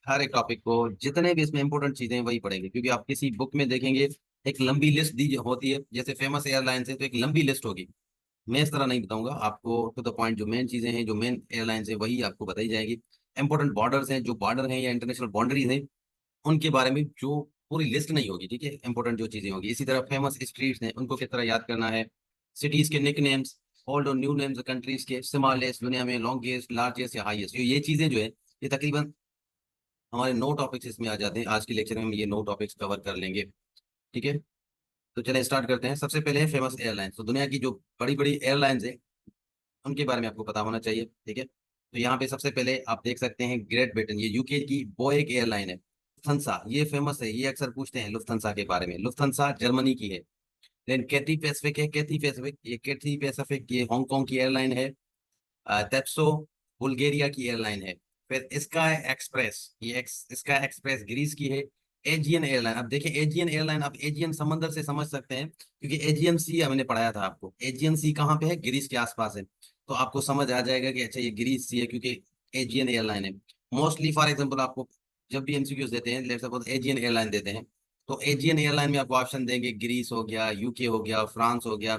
हर एक टॉपिक को जितने भी इसमें इंपॉर्टेंट चीजें हैं वही पढ़ेंगे, क्योंकि आप किसी बुक में देखेंगे एक लंबी लिस्ट दी होती है, जैसे फेमस एयरलाइन है तो एक लंबी लिस्ट होगी। मैं इस तरह नहीं बताऊंगा आपको, टू द पॉइंट जो मेन चीजें हैं, जो मेन एयरलाइंस है वही आपको बताई जाएगी। इंपॉर्टेंट बॉर्डर्स हैं, जो बॉर्डर हैं या इंटरनेशनल बाउंड्रीज हैं, उनके बारे में जो पूरी लिस्ट नहीं होगी, ठीक है, इंपॉर्टेंट जो चीजें होगी। इसी तरह फेमस स्ट्रीट्स हैं, उनको किस तरह याद करना है, सिटीज के निक नेम्स, ओल्ड और न्यू नेम्स, कंट्रीज के स्मॉलेस्ट, दुनिया में लॉन्गेस्ट, लार्जेस्ट या हाईएस्ट, ये चीजें जो है ये तकरीबन हमारे 9 टॉपिक्स इसमें आ जाते हैं। आज के लेक्चर में हम ये 9 टॉपिक्स कवर कर लेंगे, ठीक है। तो चलिए स्टार्ट करते हैं। सबसे पहले है फेमस एयरलाइंस। तो दुनिया की जो बड़ी बड़ी एयरलाइंस है उनके बारे में आपको पता होना चाहिए, ठीक है। तो यहाँ पे सबसे पहले आप देख सकते हैं ग्रेट ब्रिटेन, ये यूके की बोएक एयरलाइन है। लुफ्थांसा ये फेमस है, ये अक्सर पूछते हैं लुफ्थांसा के बारे में। लुफ्थांसा जर्मनी की है। देन कैथी पैसिफिक है, कैथी पैसिफिक, ये कैथी पैसिफिक ये हांगकांग की एयरलाइन है। तेप्सो बुल्गारिया की एयरलाइन है। फिर Sky Express, Sky Express Greece की है। एजियन एयरलाइन, अब देखिए एजियन एयरलाइन, आप एजियन समंदर से समझ सकते हैं, क्योंकि एजियन सी हमने पढ़ाया था आपको। एजियन सी कहाँ पे है? ग्रीस के आसपास है। तो आपको समझ आ जाएगा कि अच्छा ये ग्रीस सी है, क्योंकि एजियन एयरलाइन है। मोस्टली फॉर एग्जाम्पल आपको जब भी एमसीक्यूज देते हैं, लेट्स सपोज एजियन एयरलाइन देते हैं, तो एजियन एयरलाइन में आपको ऑप्शन देंगे ग्रीस हो गया, यूके हो गया, फ्रांस हो गया,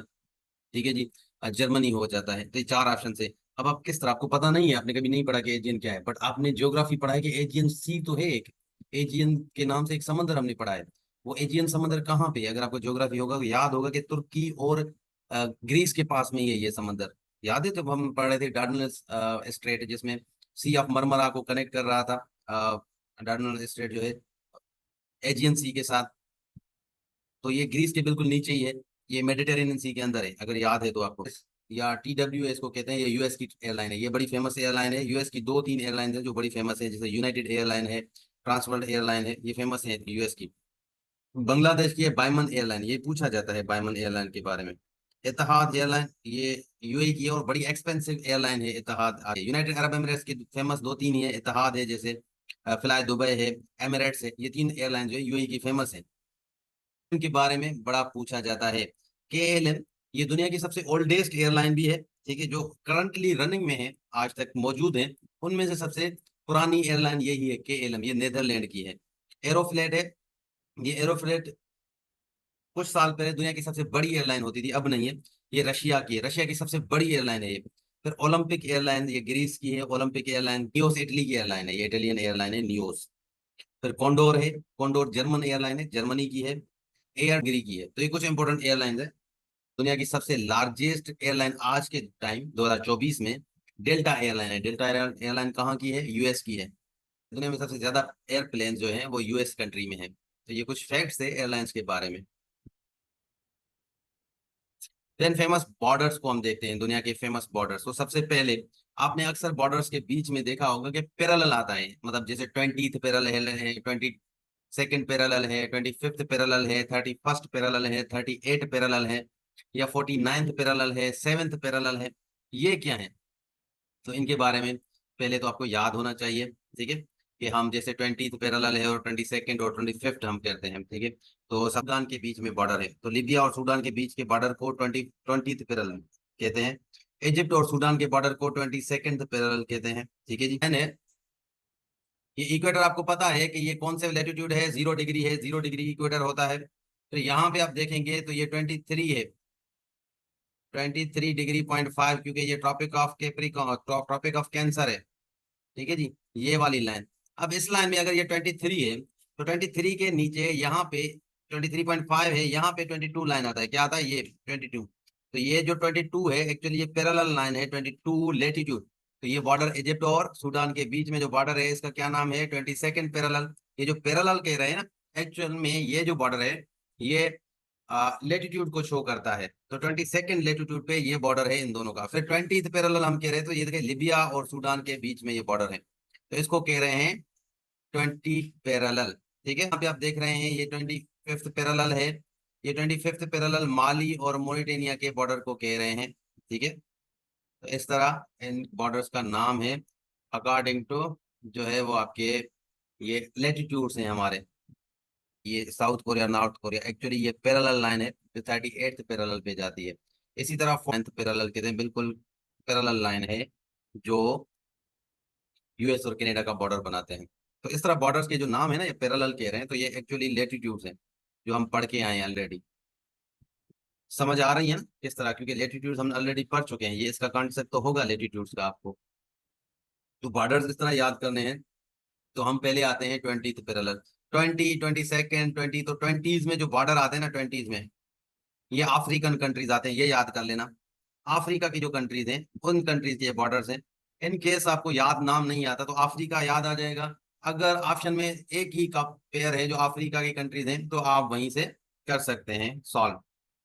ठीक है जी, जर्मनी हो जाता है। तो ये 4 ऑप्शन से। अब आप किस तरह, आपको पता नहीं है, आपने कभी नहीं पढ़ा कि एजियन क्या है, बट आपने ज्योग्राफी पढ़ा है कि एजियन सी तो है एक, एजियन के नाम से एक समंदर हमने पढ़ा है। वो एजियन समंदर कहाँ पे है? अगर आपको ज्योग्राफी होगा तो याद होगा कि तुर्की और ग्रीस के पास में ही है ये समंदर। याद है जब हम पढ़ रहे थे डार्डनल्स स्ट्रेट, जिसमें सी ऑफ मरमरा को कनेक्ट कर रहा था, डार्डनल्स स्ट्रेट जो है एजियन सी के साथ। तो ये ग्रीस के बिल्कुल नीचे ही है, ये मेडिटेरेनियन सी के अंदर है, अगर याद है तो आपको। या TWA इसको कहते हैं, ये यूएस की एयरलाइन है, ये बड़ी फेमस एयरलाइन है। यूएस की 2-3 एयरलाइन है जो बड़ी फेमस है, जैसे यूनाइटेड एयरलाइन है, ट्रांसवर्ल्ड एयरलाइन है, ये फेमस है यूएस की। बांग्लादेश की है बायमन एयरलाइन, ये पूछा जाता है बायमन एयरलाइन के बारे में। इत्तेहाद एयरलाइन ये यूएई की है और बड़ी एक्सपेंसिव एयरलाइन है इत्तेहाद। यूनाइटेड अरब एमिरेट्स की फेमस 2-3 ही है, इत्तेहाद है जैसे, फ्लाई दुबई है, एमिरेट्स है, ये 3 एयरलाइन जो है यूएई की फेमस है। के बारे में बड़ा पूछा जाता है। KLM ये दुनिया की सबसे ओल्डेस्ट एयरलाइन भी है, ठीक है, जो करंटली रनिंग में है, आज तक मौजूद है। उनमें से सबसे पुरानी एयरलाइन यही है, KLM, ये नेदरलैंड की है। एरोफ्लेट है, ये एरोफ्लेट कुछ साल पहले दुनिया की सबसे बड़ी एयरलाइन होती थी, अब नहीं है। ये रशिया की है, रशिया की सबसे बड़ी एयरलाइन है ये। फिर ओलंपिक एयरलाइन, ये ग्रीस की है। ओलंपिक एयरलाइन नियोस इटली की एयरलाइन है, ये इटालियन एयरलाइन है नियोस। फिर कॉन्डोर है, कॉन्डोर जर्मन एयरलाइन है, जर्मनी की है। एयर गिरी की है। तो ये कुछ इंपॉर्टेंट एयरलाइन है। दुनिया की सबसे लार्जेस्ट एयरलाइन आज के टाइम 2024 में डेल्टा एयरलाइन है। डेल्टा एयरलाइन कहाँ की है? यूएस की है। दुनिया में सबसे ज्यादा एयरप्लेन जो है वो यूएस कंट्री में है। तो ये कुछ फैक्ट्स है एयरलाइंस के बारे में। देन फेमस बॉर्डर्स को हम देखते हैं, दुनिया के फेमस बॉर्डर्स। तो सबसे पहले आपने अक्सर बॉर्डर्स के बीच में देखा होगा कि पैरेलल आता है, मतलब जैसे 20th पैरेलल है, 22nd पैरेलल है, 25th पैरेलल है, 31st पैरेलल है, 38 पैरेलल है, या 49th पैरेलल है, 7th पैरेलल है। ये क्या है? तो इनके बारे में पहले तो आपको याद होना चाहिए, ठीक है, कि हम जैसे 20th पैरेलल है और 22nd और 25th हम कहते हैं, ठीक है। तो सूडान के बीच में बॉर्डर है, तो लीबिया और सूडान के बीच के बॉर्डर को 20th पैरेलल कहते हैं। इजिप्ट और सूडान के बॉर्डर को 22nd पैरेलल कहते हैं, ठीक है जी। ये इक्वेटर आपको पता है कि ये कौन से लेटीट्यूड है? 0 डिग्री है, 0 डिग्री इक्वेटर होता है। तो यहाँ पे आप देखेंगे तो ये 23 है, 23 डिग्री 5, क्योंकि ये tropic of Capricorn, tropic of Cancer है, ठीक है जी, ये वाली लाइन। अब इस लाइन में अगर ये 23 है, तो 23 के नीचे यहाँ पे 23.5 है, यहाँ पे 22 लाइन आता है, क्या आता है? ये 22। तो ये जो 22 है एक्चुअली ये पैरेलल लाइन है, 22 लेटीट्यूड। तो ये बॉर्डर इजिप्ट और सूडान के बीच में जो बॉर्डर है इसका क्या नाम है? 22nd parallel. ये जो पैरेलल कह रहे हैं ना, एक्चुअल में ये जो बॉर्डर है ये लेटीट्यूड को शो करता है। तो 22nd लेटीट्यूड पे ये बॉर्डर है इन दोनों का। फिर 20th पैरेलल हम कह रहे हैं, तो ये देखिए लिबिया और सूडान के बीच में ये बॉर्डर है, तो इसको कह रहे हैं 20 पैरेलल, ठीक है। यहाँ पे आप देख रहे हैं ये 25th पैरेलल है। ये 25th पैरेलल माली और मोरिटेनिया के बॉर्डर को कह रहे हैं, ठीक है। तो इस तरह इन बॉर्डर्स का नाम है अकॉर्डिंग टू जो है वो आपके ये लेटीट्यूड्स हैं हमारे। ये south Korea, north Korea, actually ये पैरेलल लाइन है जो 38th पैरेलल पे जाती है। इसी तरह 4th पैरेलल कहते हैं, बिल्कुल पैरेलल लाइन है जो यूएस और कनाडा का बॉर्डर बनाते हैं। तो इस तरह बॉर्डर्स के जो नाम है ना, ये पैरेलल कह रहे हैं, तो ये एक्चुअली लेटीट्यूड्स हैं जो हम पढ़ के आए हैं ऑलरेडी। समझ आ रही है ना किस तरह, क्योंकि लेटीट्यूड्स हम ऑलरेडी पढ़ चुके हैं, ये इसका कॉन्सेप्ट तो होगा लेटीट्यूड्स का आपको। तो बॉर्डर्स इस तरह याद करने हैं। तो हम पहले आते हैं 20th पैरेलल, 22nd 20, तो 20s में जो बॉर्डर आते हैं ना 20s में, ये अफ्रीकन कंट्रीज आते हैं, ये याद कर लेना। अफ्रीका की जो कंट्रीज हैं उन कंट्रीज के बॉर्डर्स हैं। इन केस आपको याद नाम नहीं आता तो अफ्रीका याद आ जाएगा। अगर ऑप्शन में एक ही का पेयर है जो अफ्रीका की कंट्रीज हैं तो आप वहीं से कर सकते हैं सॉल्व।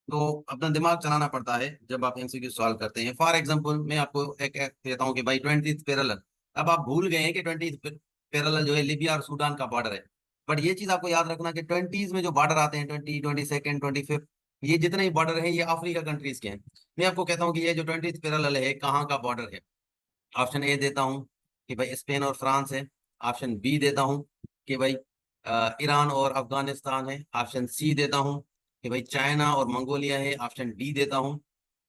तो अपना दिमाग चलाना पड़ता है जब आप एमसीक्यू सॉल्व करते हैं। फॉर एग्जांपल मैं आपको एक कहता हूँ कि भाई 20th पैरेलल, अब आप भूल गए हैं कि 20th पैरेलल जो है लिबिया और सूडान का बॉर्डर है। बट ये चीज आपको याद रखना कि 20s में जो बॉर्डर आते हैं 22nd 25th, ये जितने भी बॉर्डर हैं ये अफ्रीका कंट्रीज के हैं। मैं आपको कहता हूँ कि ये जो 20th पैरेलल है कहाँ का बॉर्डर है। ऑप्शन ए देता हूँ कि भाई स्पेन और फ्रांस है। ऑप्शन बी देता हूँ कि भाई ईरान और अफगानिस्तान है। ऑप्शन सी देता हूँ कि भाई चाइना और मंगोलिया है। ऑप्शन डी देता हूँ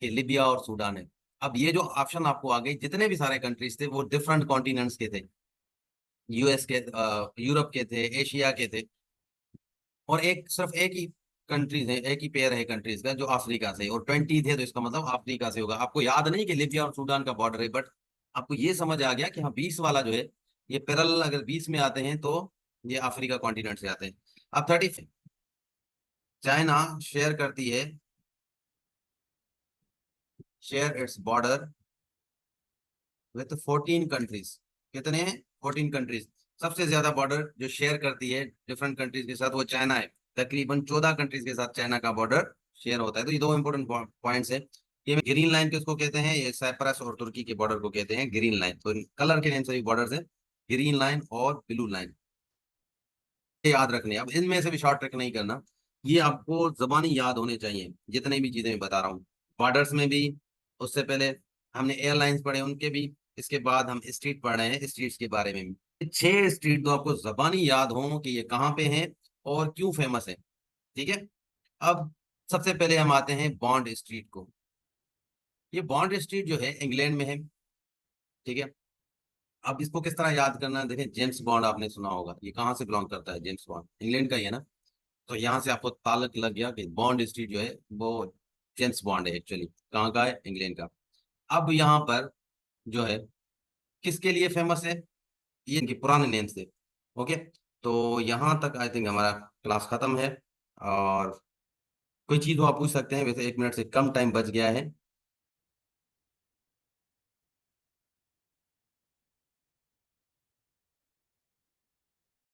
कि लिबिया और सूडान है। अब ये जो ऑप्शन आपको आ गए, जितने भी सारे कंट्रीज थे वो डिफरेंट कॉन्टिनेंट्स के थे। यूएस के, यूरोप के थे, एशिया के थे। और एक सिर्फ एक ही कंट्रीज है, एक ही पेयर है कंट्रीज का जो अफ्रीका से, और 20 थे तो इसका मतलब अफ्रीका से होगा। आपको याद नहीं कि लिबिया और सूडान का बॉर्डर है, बट आपको ये समझ आ गया कि हाँ 20 वाला जो है, ये पैरेलल अगर 20 में आते हैं तो ये अफ्रीका कॉन्टिनेंट से आते हैं। अब 30, चाइना शेयर करती है, share its border with 14 countries. कितने हैं? 14 कंट्रीज। सबसे ज्यादा बॉर्डर जो शेयर करती है डिफरेंट कंट्रीज के साथ वो चाइना है। तकरीबन 14 कंट्रीज के साथ चाइना का बॉर्डर शेयर होता है। तो ये दो इंपॉर्टेंट पॉइंट्स है। ये ग्रीन लाइन किसको कहते हैं? ये साइप्रस और तुर्की के बॉर्डर को कहते हैं ग्रीन लाइन। तो कलर के नेम से भी बॉर्डर है, ग्रीन लाइन और ब्लू लाइन, ये याद रखने। अब इनमें से भी शॉर्ट ट्रिक नहीं करना, ये आपको जबानी याद होने चाहिए जितने भी चीजें मैं बता रहा हूँ। बॉर्डर्स में भी, उससे पहले हमने एयरलाइंस पढ़े उनके भी, इसके बाद हम स्ट्रीट पढ़ रहे हैं स्ट्रीट्स के बारे में भी। 6 स्ट्रीट तो आपको जबानी याद हो कि ये कहाँ पे हैं और क्यों फेमस है। ठीक है। अब सबसे पहले हम आते हैं बॉन्ड स्ट्रीट को। ये बॉन्ड स्ट्रीट जो है इंग्लैंड में है। ठीक है। अब इसको किस तरह याद करना है, देखें जेम्स बॉन्ड आपने सुना होगा, ये कहाँ से बिलोंग करता है? जेम्स बॉन्ड इंग्लैंड का ही है ना। तो यहाँ से आपको ताल्लुक लग गया कि बॉन्ड स्ट्रीट जो है वो जेम्स बॉन्ड है, एक्चुअली कहाँ का है? इंग्लैंड का। अब यहाँ पर जो है किसके लिए फेमस है? ये इनके पुराने नेम से। ओके। तो यहाँ तक आई थिंक हमारा क्लास खत्म है। और कोई चीज़ हो आप पूछ सकते हैं, वैसे 1 मिनट से कम टाइम बच गया है।